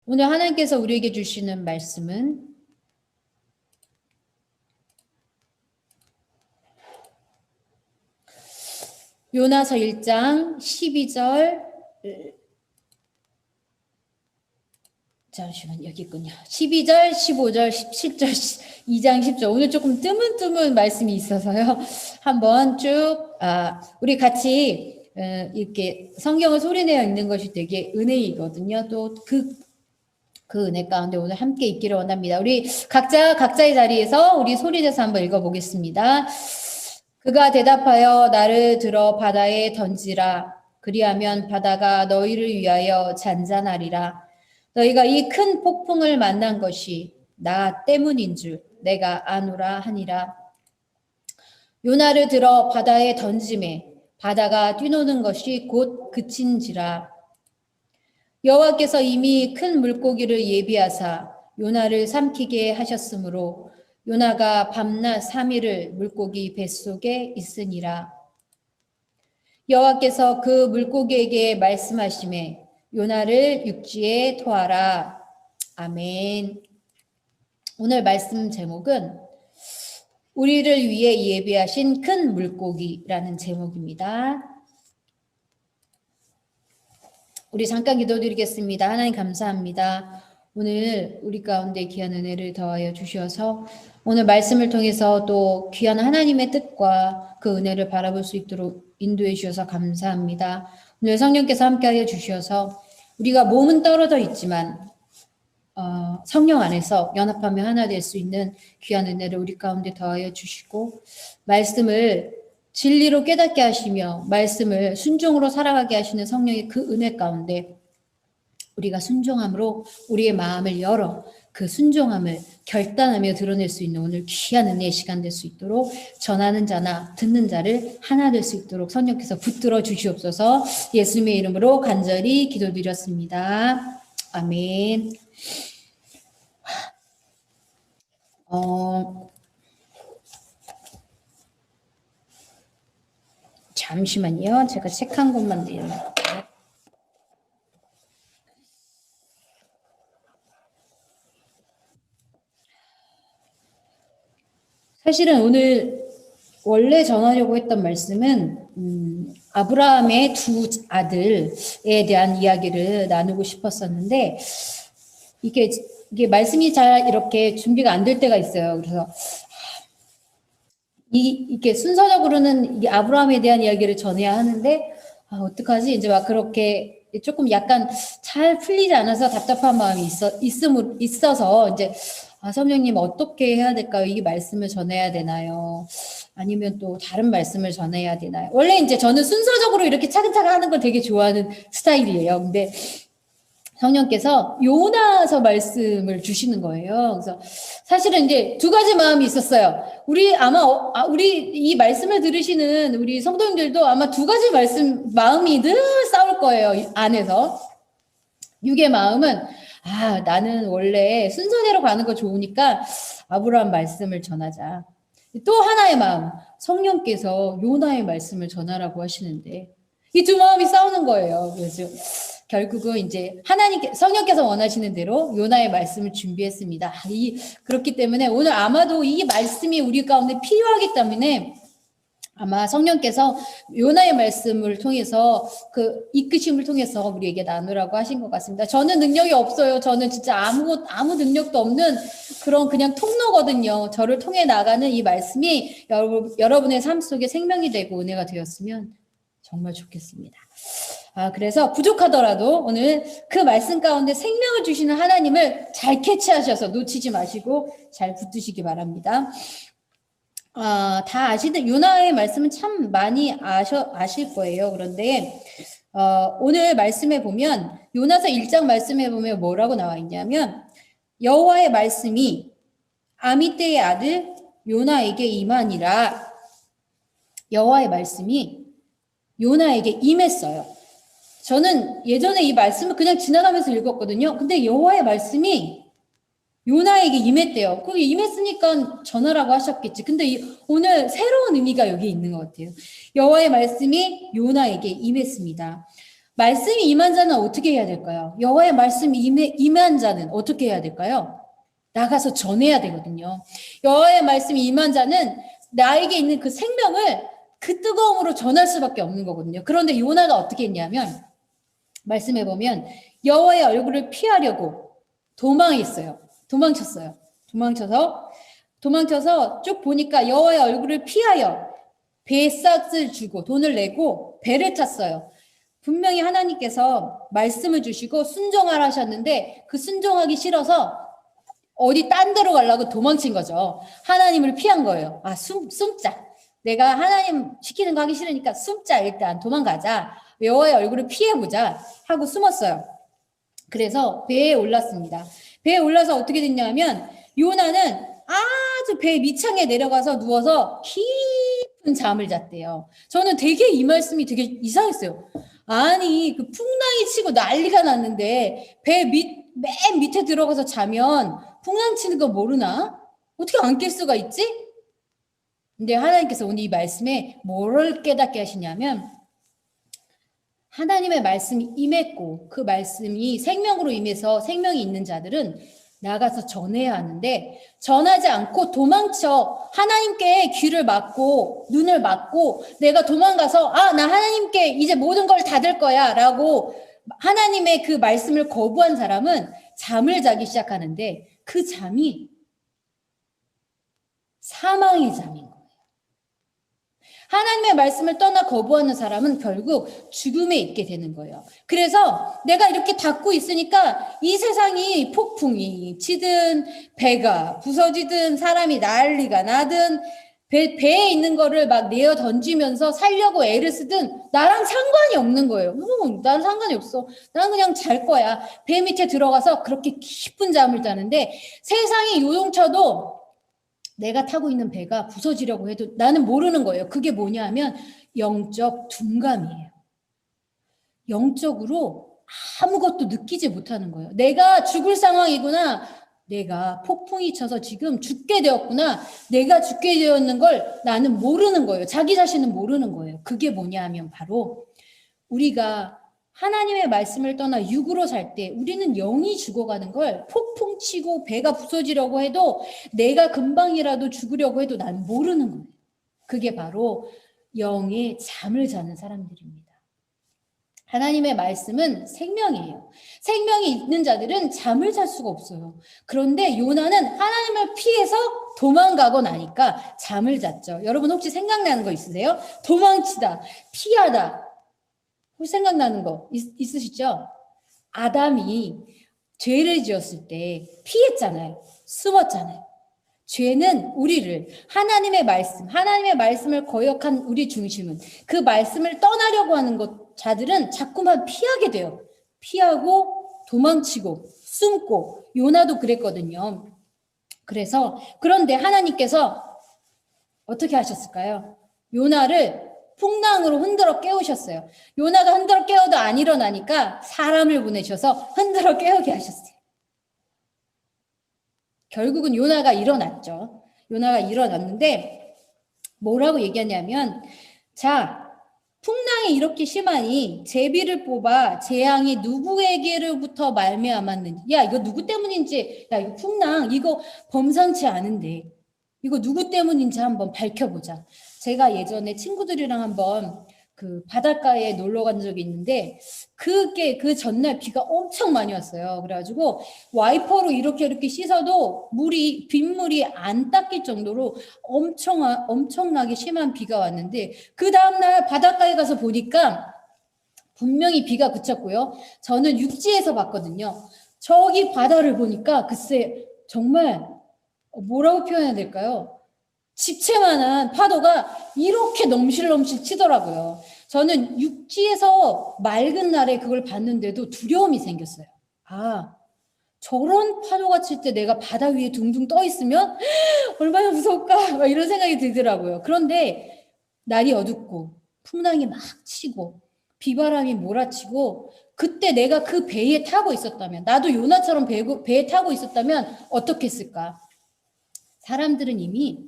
오늘 하나님께서 우리에게 주시는 말씀은 요나서 1장 12절 잠시만 여기 있군요. 12절, 15절, 17절, 2장 10절. 오늘 조금 뜨문뜨문 말씀이 있어서요. 한번 쭉 우리 같이 이렇게 성경을 소리내어 읽는 것이 되게 은혜이거든요. 또 그 은혜 가운데 오늘 함께 있기를 원합니다. 우리 각자의 자리에서 우리 소리내서 한번 읽어보겠습니다. 그가 대답하여 나를 들어 바다에 던지라. 그리하면 바다가 너희를 위하여 잔잔하리라. 너희가 이 큰 폭풍을 만난 것이 나 때문인 줄 내가 아노라 하니라. 요나를 들어 바다에 던짐에 바다가 뛰노는 것이 곧 그친지라. 여호와께서 이미 큰 물고기를 예비하사 요나를 삼키게 하셨으므로 요나가 밤낮 3일을 물고기 뱃속에 있으니라. 여호와께서 그 물고기에게 말씀하시매 요나를 육지에 토하라. 아멘. 오늘 말씀 제목은 우리를 위해 예비하신 큰 물고기라는 제목입니다. 우리 잠깐 기도드리겠습니다. 하나님 감사합니다. 오늘 우리 가운데 귀한 은혜를 더하여 주셔서 오늘 말씀을 통해서 또 귀한 하나님의 뜻과 그 은혜를 바라볼 수 있도록 인도해 주셔서 감사합니다. 오늘 성령께서 함께하여 주셔서 우리가 몸은 떨어져 있지만 성령 안에서 연합하며 하나 될 수 있는 귀한 은혜를 우리 가운데 더하여 주시고 말씀을 진리로 깨닫게 하시며 말씀을 순종으로 살아가게 하시는 성령의 그 은혜 가운데 우리가 순종함으로 우리의 마음을 열어 그 순종함을 결단하며 드러낼 수 있는 오늘 귀한 은혜의 시간 될 수 있도록 전하는 자나 듣는 자를 하나 될 수 있도록 성령께서 붙들어 주시옵소서. 예수님의 이름으로 간절히 기도드렸습니다. 아멘. 잠시만요. 제가 책한 것만 내요. 사실은 오늘 원래 전하려고 했던 말씀은 아브라함의 두 아들에 대한 이야기를 나누고 싶었었는데 이게 말씀이 잘 이렇게 준비가 안 될 때가 있어요. 그래서 이게 순서적으로는 이게 아브라함에 대한 이야기를 전해야 하는데 어떡하지? 이제 막 그렇게 조금 약간 잘 풀리지 않아서 답답한 마음이 있어서 이제 성령님 어떻게 해야 될까요? 이 말씀을 전해야 되나요? 아니면 또 다른 말씀을 전해야 되나요? 원래 이제 저는 순서적으로 이렇게 차근차근 하는 걸 되게 좋아하는 스타일이에요. 근데 성령께서 요나서 말씀을 주시는 거예요. 그래서 사실은 이제 두 가지 마음이 있었어요. 우리 이 말씀을 들으시는 우리 성도님들도 아마 두 가지 마음이 늘 싸울 거예요. 안에서. 육의 마음은 나는 원래 순서대로 가는 거 좋으니까 아브라함 말씀을 전하자. 또 하나의 마음, 성령께서 요나의 말씀을 전하라고 하시는데 이 두 마음이 싸우는 거예요. 그래서 결국은 이제 성령께서 원하시는 대로 요나의 말씀을 준비했습니다. 그렇기 때문에 오늘 아마도 이 말씀이 우리 가운데 필요하기 때문에 아마 성령께서 요나의 말씀을 통해서 그 이끄심을 통해서 우리에게 나누라고 하신 것 같습니다. 저는 능력이 없어요. 저는 진짜 아무 능력도 없는 그런 그냥 통로거든요. 저를 통해 나가는 이 말씀이 여러분의 삶 속에 생명이 되고 은혜가 되었으면 정말 좋겠습니다. 그래서 부족하더라도 오늘 그 말씀 가운데 생명을 주시는 하나님을 잘 캐치하셔서 놓치지 마시고 잘 붙드시기 바랍니다. 다 아시는 요나의 말씀은 참 많이 아실 거예요. 그런데 오늘 말씀에 보면 요나서 1장 말씀에 보면 뭐라고 나와 있냐면 여호와의 말씀이 아미떼의 아들 요나에게 임하니라. 여호와의 말씀이 요나에게 임했어요. 저는 예전에 이 말씀을 그냥 지나가면서 읽었거든요. 근데 여호와의 말씀이 요나에게 임했대요. 그게 임했으니까 전하라고 하셨겠지. 근데 오늘 새로운 의미가 여기 있는 것 같아요. 여호와의 말씀이 요나에게 임했습니다. 말씀이 임한 자는 어떻게 해야 될까요? 여호와의 말씀이 임한 자는 어떻게 해야 될까요? 나가서 전해야 되거든요. 여호와의 말씀이 임한 자는 나에게 있는 그 생명을 그 뜨거움으로 전할 수밖에 없는 거거든요. 그런데 요나가 어떻게 했냐면 말씀해 보면 여호와의 얼굴을 피하려고 도망했어요. 도망쳐서 쭉 보니까 여호와의 얼굴을 피하여 배에 싹을 주고 돈을 내고 배를 탔어요. 분명히 하나님께서 말씀을 주시고 순종하라 하셨는데 그 순종하기 싫어서 어디 딴 데로 가려고 도망친 거죠. 하나님을 피한 거예요. 아, 숨자. 내가 하나님 시키는 거 하기 싫으니까 숨자. 일단 도망가자. 여호와의 얼굴을 피해보자 하고 숨었어요. 그래서 배에 올랐습니다. 배에 올라서 어떻게 됐냐면 요나는 아주 배 밑창에 내려가서 누워서 깊은 잠을 잤대요. 저는 되게 이 말씀이 되게 이상했어요. 아니 그 풍랑이 치고 난리가 났는데 배 맨 밑에 들어가서 자면 풍랑 치는 거 모르나? 어떻게 안 깰 수가 있지? 근데 하나님께서 오늘 이 말씀에 뭐를 깨닫게 하시냐면 하나님의 말씀이 임했고 그 말씀이 생명으로 임해서 생명이 있는 자들은 나가서 전해야 하는데 전하지 않고 도망쳐 하나님께 귀를 막고 눈을 막고 내가 도망가서 나 하나님께 이제 모든 걸 닫을 거야 라고 하나님의 그 말씀을 거부한 사람은 잠을 자기 시작하는데 그 잠이 사망의 잠인 거예요. 하나님의 말씀을 떠나 거부하는 사람은 결국 죽음에 있게 되는 거예요. 그래서 내가 이렇게 닫고 있으니까 이 세상이 폭풍이 치든 배가 부서지든 사람이 난리가 나든 배에 있는 거를 막 내어 던지면서 살려고 애를 쓰든 나랑 상관이 없는 거예요. 나랑 상관이 없어. 나는 그냥 잘 거야. 배 밑에 들어가서 그렇게 깊은 잠을 자는데 세상이 요동쳐도 내가 타고 있는 배가 부서지려고 해도 나는 모르는 거예요. 그게 뭐냐 하면 영적 둔감이에요. 영적으로 아무것도 느끼지 못하는 거예요. 내가 죽을 상황이구나. 내가 폭풍이 쳐서 지금 죽게 되었구나. 내가 죽게 되었는 걸 나는 모르는 거예요. 자기 자신은 모르는 거예요. 그게 뭐냐 하면 바로 우리가 하나님의 말씀을 떠나 육으로 살 때 우리는 영이 죽어가는 걸 폭풍 치고 배가 부서지려고 해도 내가 금방이라도 죽으려고 해도 난 모르는 거예요. 그게 바로 영의 잠을 자는 사람들입니다. 하나님의 말씀은 생명이에요. 생명이 있는 자들은 잠을 잘 수가 없어요. 그런데 요나는 하나님을 피해서 도망가고 나니까 잠을 잤죠. 여러분 혹시 생각나는 거 있으세요? 도망치다, 피하다. 혹시 생각나는 거 있으시죠? 아담이 죄를 지었을 때 피했잖아요. 숨었잖아요. 죄는 우리를 하나님의 말씀을 거역한 우리 중심은 그 말씀을 떠나려고 하는 자들은 자꾸만 피하게 돼요. 피하고 도망치고 숨고 요나도 그랬거든요. 그런데 하나님께서 어떻게 하셨을까요? 요나를 풍랑으로 흔들어 깨우셨어요. 요나가 흔들어 깨워도 안 일어나니까 사람을 보내셔서 흔들어 깨우게 하셨어요. 결국은 요나가 일어났죠. 요나가 일어났는데 뭐라고 얘기하냐면 자, 풍랑이 이렇게 심하니 제비를 뽑아 재앙이 누구에게로부터 말미암았는지 야 이거 누구 때문인지 야 이거 풍랑 이거 범상치 않은데 이거 누구 때문인지 한번 밝혀보자. 제가 예전에 친구들이랑 한번 그 바닷가에 놀러 간 적이 있는데 그 전날 비가 엄청 많이 왔어요. 그래가지고 와이퍼로 이렇게 씻어도 빗물이 안 닦일 정도로 엄청나게 심한 비가 왔는데 그 다음날 바닷가에 가서 보니까 분명히 비가 그쳤고요. 저는 육지에서 봤거든요. 저기 바다를 보니까 글쎄 정말 뭐라고 표현해야 될까요? 집채만한 파도가 이렇게 넘실넘실 치더라고요. 저는 육지에서 맑은 날에 그걸 봤는데도 두려움이 생겼어요. 저런 파도가 칠 때 내가 바다 위에 둥둥 떠 있으면 얼마나 무서울까? 막 이런 생각이 들더라고요. 그런데 날이 어둡고 풍랑이 막 치고 비바람이 몰아치고 그때 내가 그 배에 타고 있었다면 나도 요나처럼 배에 타고 있었다면 어떻게 했을까? 사람들은 이미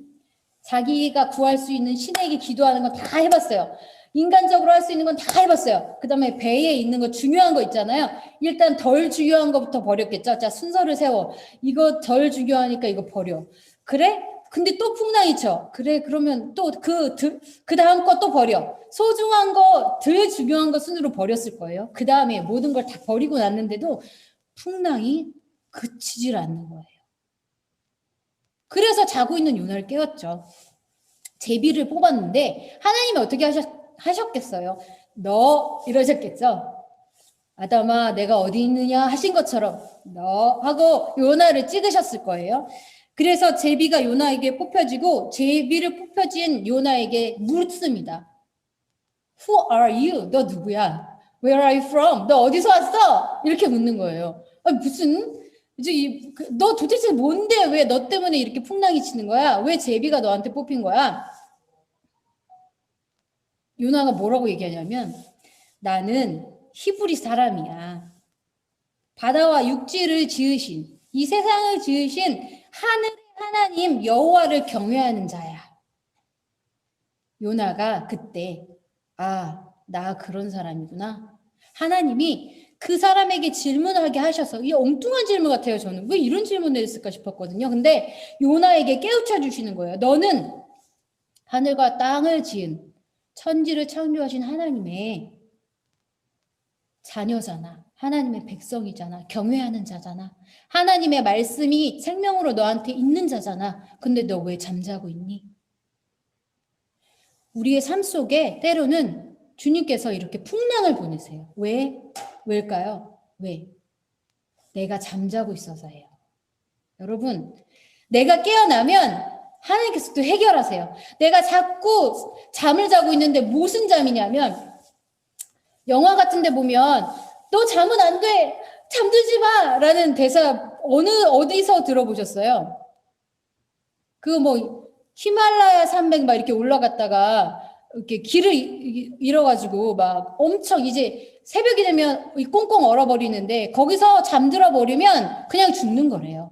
자기가 구할 수 있는 신에게 기도하는 거 다 해봤어요. 인간적으로 할 수 있는 건 다 해봤어요. 그 다음에 배에 있는 거 중요한 거 있잖아요. 일단 덜 중요한 거부터 버렸겠죠. 자, 순서를 세워. 이거 덜 중요하니까 이거 버려. 그래? 근데 또 풍랑이 쳐. 그래, 그러면 또 그 다음 거 또 버려. 소중한 거, 덜 중요한 거 순으로 버렸을 거예요. 그 다음에 모든 걸 다 버리고 났는데도 풍랑이 그치질 않는 거예요. 그래서 자고 있는 요나를 깨웠죠. 제비를 뽑았는데 하나님이 어떻게 하셨겠어요? 너 이러셨겠죠? 아담아 내가 어디 있느냐 하신 것처럼 너 하고 요나를 찍으셨을 거예요. 그래서 제비가 요나에게 뽑혀지고 제비를 뽑혀진 요나에게 묻습니다. Who are you? 너 누구야? Where are you from? 너 어디서 왔어? 이렇게 묻는 거예요. 무슨 이제 너 도대체 뭔데 왜 너 때문에 이렇게 풍랑이 치는 거야? 왜 제비가 너한테 뽑힌 거야? 요나가 뭐라고 얘기하냐면 나는 히브리 사람이야. 바다와 육지를 지으신 이 세상을 지으신 하늘의 하나님 여호와를 경외하는 자야. 요나가 그때 나 그런 사람이구나. 하나님이 그 사람에게 질문하게 하셔서 이 엉뚱한 질문 같아요. 저는 왜 이런 질문을 했을까 싶었거든요. 근데 요나에게 깨우쳐 주시는 거예요. 너는 하늘과 땅을 지은 천지를 창조하신 하나님의 자녀잖아. 하나님의 백성이잖아. 경외하는 자잖아. 하나님의 말씀이 생명으로 너한테 있는 자잖아. 근데 너 왜 잠자고 있니? 우리의 삶 속에 때로는 주님께서 이렇게 풍랑을 보내세요. 왜일까요? 왜? 내가 잠자고 있어서예요. 여러분, 내가 깨어나면 하나님께서 또 해결하세요. 내가 자꾸 잠을 자고 있는데 무슨 잠이냐면 영화 같은 데 보면 너 잠은 안 돼. 잠들지 마. 라는 대사 어디서 들어보셨어요? 히말라야 산맥 막 이렇게 올라갔다가 이렇게 길을 잃어가지고 막 엄청 이제 새벽이 되면 꽁꽁 얼어버리는데 거기서 잠들어 버리면 그냥 죽는 거래요.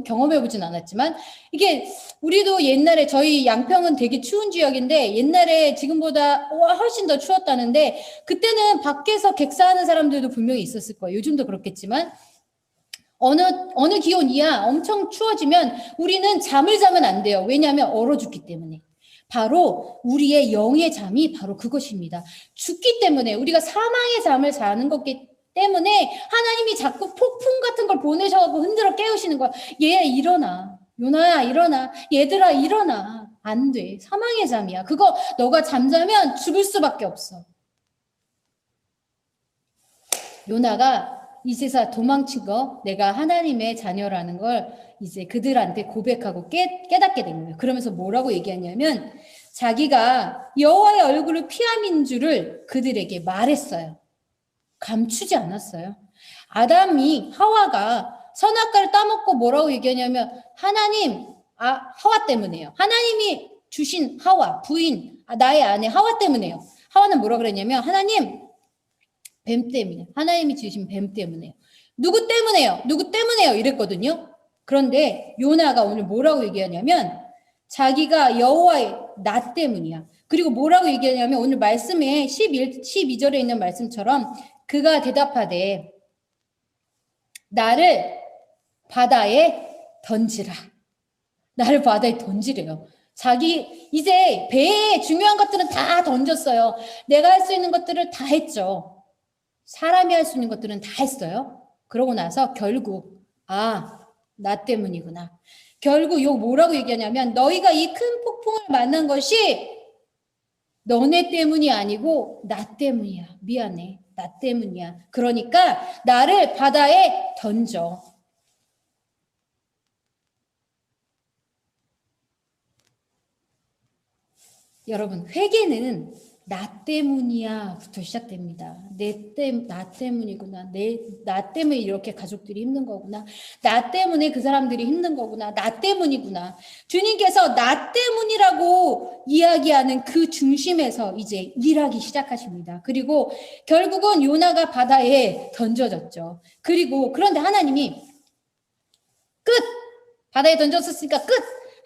경험해보진 않았지만 이게 우리도 옛날에 저희 양평은 되게 추운 지역인데 옛날에 지금보다 훨씬 더 추웠다는데 그때는 밖에서 객사하는 사람들도 분명히 있었을 거예요. 요즘도 그렇겠지만 어느 기온 이하 엄청 추워지면 우리는 잠을 자면 안 돼요. 왜냐하면 얼어 죽기 때문에. 바로 우리의 영의 잠이 바로 그것입니다. 죽기 때문에 우리가 사망의 잠을 자는 거기 때문에 하나님이 자꾸 폭풍 같은 걸 보내셔서 흔들어 깨우시는 거야. 얘 일어나. 요나야 일어나. 얘들아 일어나. 안 돼. 사망의 잠이야. 그거 너가 잠자면 죽을 수밖에 없어. 요나가 이 세상 도망친 거 내가 하나님의 자녀라는 걸 이제 그들한테 고백하고 깨닫게 된 거예요. 그러면서 뭐라고 얘기하냐면 자기가 여호와의 얼굴을 피함인 줄을 그들에게 말했어요. 감추지 않았어요. 하와가 선악과를 따먹고 뭐라고 얘기하냐면 하와 때문에요. 하나님이 주신 하와 부인 나의 아내 하와 때문에요. 하와는 뭐라고 그랬냐면 하나님 뱀 때문에 하나님이 지으신 뱀 때문에요. 누구 때문에요? 누구 때문에요? 이랬거든요. 그런데 요나가 오늘 뭐라고 얘기하냐면 자기가 여호와의 나 때문이야. 그리고 뭐라고 얘기하냐면 오늘 말씀에 12절에 있는 말씀처럼 그가 대답하되 나를 바다에 던지라. 나를 바다에 던지래요. 자기 이제 배에 중요한 것들은 다 던졌어요. 내가 할 수 있는 것들을 다 했죠. 사람이 할 수 있는 것들은 다 했어요. 그러고 나서 결국 나 때문이구나. 결국 뭐라고 얘기하냐면 너희가 이 큰 폭풍을 만난 것이 너네 때문이 아니고 나 때문이야. 미안해. 나 때문이야. 그러니까 나를 바다에 던져. 여러분, 회개는 나 때문이야 부터 시작됩니다. 나 때문이구나. 나 때문에 이렇게 가족들이 힘든 거구나. 나 때문에 그 사람들이 힘든 거구나. 나 때문이구나. 주님께서 나 때문이라고 이야기하는 그 중심에서 이제 일하기 시작하십니다. 그리고 결국은 요나가 바다에 던져졌죠. 그런데 하나님이 끝! 바다에 던졌으니까 끝!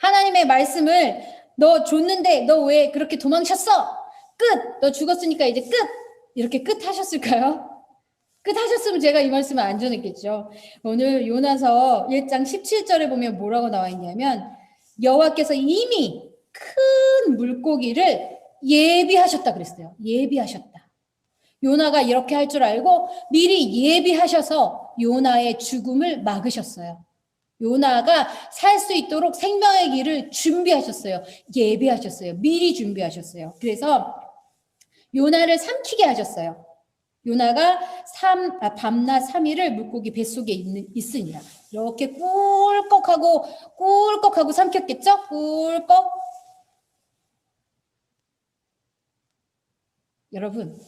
하나님의 말씀을 너 줬는데 너 왜 그렇게 도망쳤어? 끝! 너 죽었으니까 이제 끝! 이렇게 끝 하셨을까요? 끝 하셨으면 제가 이 말씀을 안 전했겠죠. 오늘 요나서 1장 17절에 보면 뭐라고 나와 있냐면 여호와께서 이미 큰 물고기를 예비하셨다 그랬어요. 예비하셨다. 요나가 이렇게 할 줄 알고 미리 예비하셔서 요나의 죽음을 막으셨어요. 요나가 살 수 있도록 생명의 길을 준비하셨어요. 예비하셨어요. 미리 준비하셨어요. 그래서 요나를 삼키게 하셨어요. 요나가 밤낮 3일을 물고기 뱃속에 있으니라. 이렇게 꿀꺽하고 삼켰겠죠? 꿀꺽. 여러분,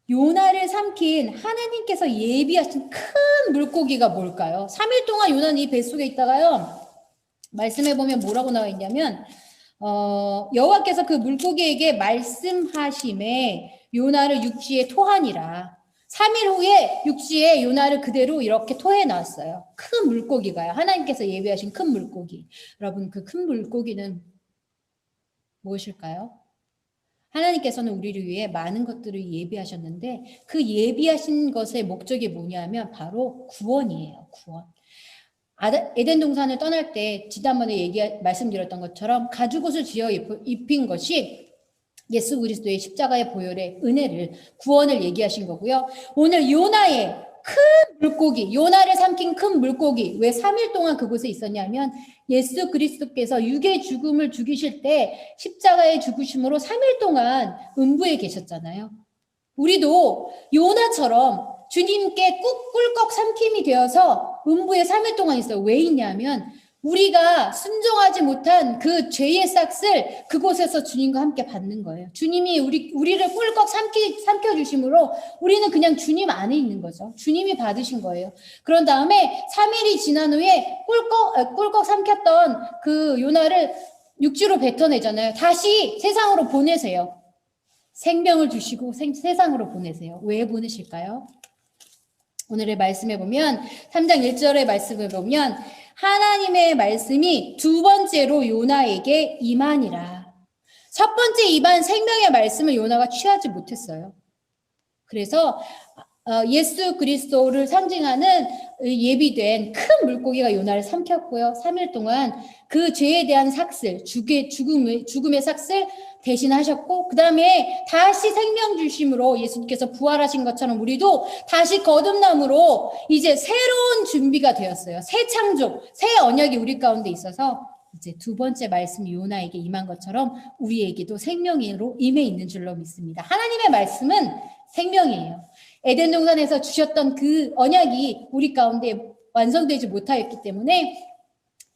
요나를 삼킨 하나님께서 예비하신 큰 물고기가 뭘까요? 3일 동안 요나는 이 뱃속에 있다가요. 말씀해 보면 뭐라고 나와 있냐면 여호와께서 그 물고기에게 말씀하심에 요나를 육지에 토하니라. 3일 후에 육지에 요나를 그대로 이렇게 토해 놨어요. 큰 물고기가요. 하나님께서 예비하신 큰 물고기. 여러분, 그 큰 물고기는 무엇일까요? 하나님께서는 우리를 위해 많은 것들을 예비하셨는데 그 예비하신 것의 목적이 뭐냐면 바로 구원이에요. 구원. 에덴 동산을 떠날 때 지난번에 말씀드렸던 것처럼 가죽옷을 지어 입힌 것이 예수 그리스도의 십자가의 보혈의 은혜를 구원을 얘기하신 거고요. 오늘 요나의 큰 물고기, 요나를 삼킨 큰 물고기, 왜 3일 동안 그곳에 있었냐면 예수 그리스도께서 육의 죽음을 죽이실 때 십자가의 죽으심으로 3일 동안 음부에 계셨잖아요. 우리도 요나처럼 주님께 꿀꺽 삼킴이 되어서 음부에 3일 동안 있어요. 왜 있냐면 우리가 순종하지 못한 그 죄의 싹을 그곳에서 주님과 함께 받는 거예요. 주님이 우리를 꿀꺽 삼켜주심으로 우리는 그냥 주님 안에 있는 거죠. 주님이 받으신 거예요. 그런 다음에 3일이 지난 후에 꿀꺽 삼켰던 그 요나를 육지로 뱉어내잖아요. 다시 세상으로 보내세요. 생명을 주시고 세상으로 보내세요. 왜 보내실까요? 오늘의 말씀에 보면 3장 1절의 말씀을 보면 하나님의 말씀이 두 번째로 요나에게 임하니라. 첫 번째 임한 생명의 말씀을 요나가 취하지 못했어요. 그래서 예수 그리스도를 상징하는 예비된 큰 물고기가 요나를 삼켰고요. 3일 동안 그 죄에 대한 삭슬, 죽음의 삭슬 대신하셨고 그 다음에 다시 생명 주심으로 예수님께서 부활하신 것처럼 우리도 다시 거듭남으로 이제 새로운 준비가 되었어요. 새 창조, 새 언약이 우리 가운데 있어서 이제 두 번째 말씀이 요나에게 임한 것처럼 우리에게도 생명으로 임해 있는 줄로 믿습니다. 하나님의 말씀은 생명이에요. 에덴 동산에서 주셨던 그 언약이 우리 가운데 완성되지 못하였기 때문에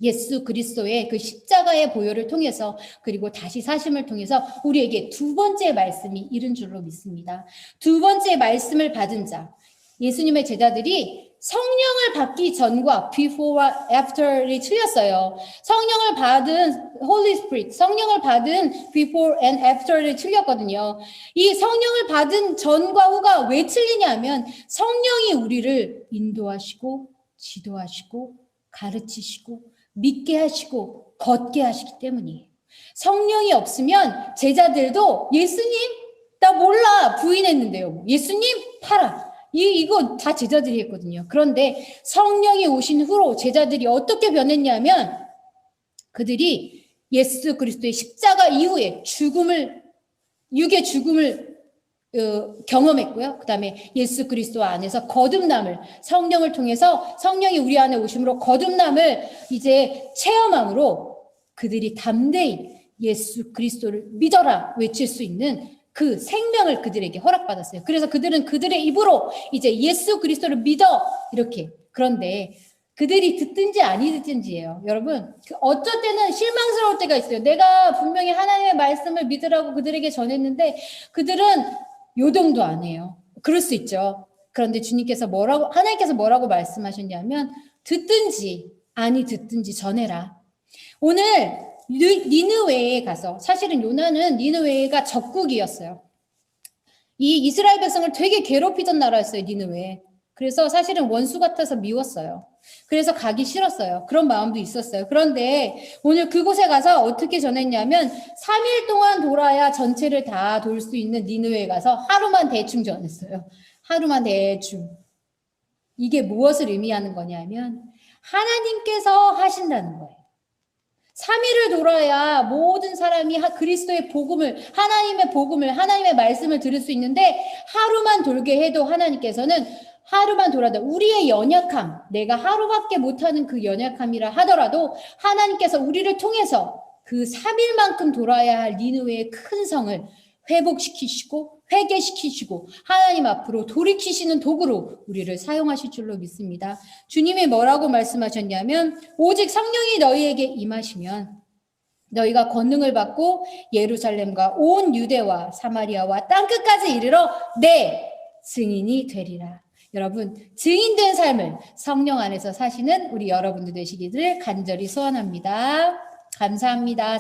예수 그리스도의 그 십자가의 보혈을 통해서 그리고 다시 사심을 통해서 우리에게 두 번째 말씀이 이른 줄로 믿습니다. 두 번째 말씀을 받은 자, 예수님의 제자들이 성령을 받기 전과 before와 after이 틀렸어요. 성령을 받은 Holy Spirit, 성령을 받은 before and after를 틀렸거든요. 이 성령을 받은 전과 후가 왜 틀리냐면 성령이 우리를 인도하시고 지도하시고 가르치시고 믿게 하시고 걷게 하시기 때문이에요. 성령이 없으면 제자들도 예수님 나 몰라 부인했는데요. 예수님 팔아. 이거 다 제자들이 했거든요. 그런데 성령이 오신 후로 제자들이 어떻게 변했냐면 그들이 예수 그리스도의 십자가 이후에 육의 죽음을 경험했고요. 그 다음에 예수 그리스도 안에서 거듭남을 성령을 통해서 성령이 우리 안에 오심으로 거듭남을 이제 체험함으로 그들이 담대히 예수 그리스도를 믿어라 외칠 수 있는 그 생명을 그들에게 허락받았어요. 그래서 그들은 그들의 입으로 이제 예수 그리스도를 믿어 이렇게. 그런데 그들이 듣든지 아니 듣든지예요. 여러분 어쩔 때는 실망스러울 때가 있어요. 내가 분명히 하나님의 말씀을 믿으라고 그들에게 전했는데 그들은 요동도 안 해요. 그럴 수 있죠. 그런데 하나님께서 뭐라고 말씀하셨냐면 듣든지 아니 듣든지 전해라. 오늘 니느웨에 가서 사실은 요나는 니느웨가 적국이었어요. 이 이스라엘 백성을 되게 괴롭히던 나라였어요. 니느웨. 그래서 사실은 원수 같아서 미웠어요. 그래서 가기 싫었어요. 그런 마음도 있었어요. 그런데 오늘 그곳에 가서 어떻게 전했냐면 3일 동안 돌아야 전체를 다 돌 수 있는 니느웨에 가서 하루만 대충 전했어요. 하루만 대충. 이게 무엇을 의미하는 거냐면 하나님께서 하신다는 거예요. 3일을 돌아야 모든 사람이 그리스도의 복음을, 하나님의 말씀을 들을 수 있는데 하루만 돌게 해도 하나님께서는 하루만 돌아도 우리의 연약함, 내가 하루밖에 못하는 그 연약함이라 하더라도 하나님께서 우리를 통해서 그 3일만큼 돌아야 할 니느웨의 큰 성을 회복시키시고 회개시키시고 하나님 앞으로 돌이키시는 도구로 우리를 사용하실 줄로 믿습니다. 주님이 뭐라고 말씀하셨냐면 오직 성령이 너희에게 임하시면 너희가 권능을 받고 예루살렘과 온 유대와 사마리아와 땅끝까지 이르러 내 증인이 되리라. 여러분, 증인된 삶을 성령 안에서 사시는 우리 여러분들 되시기를 간절히 소원합니다. 감사합니다.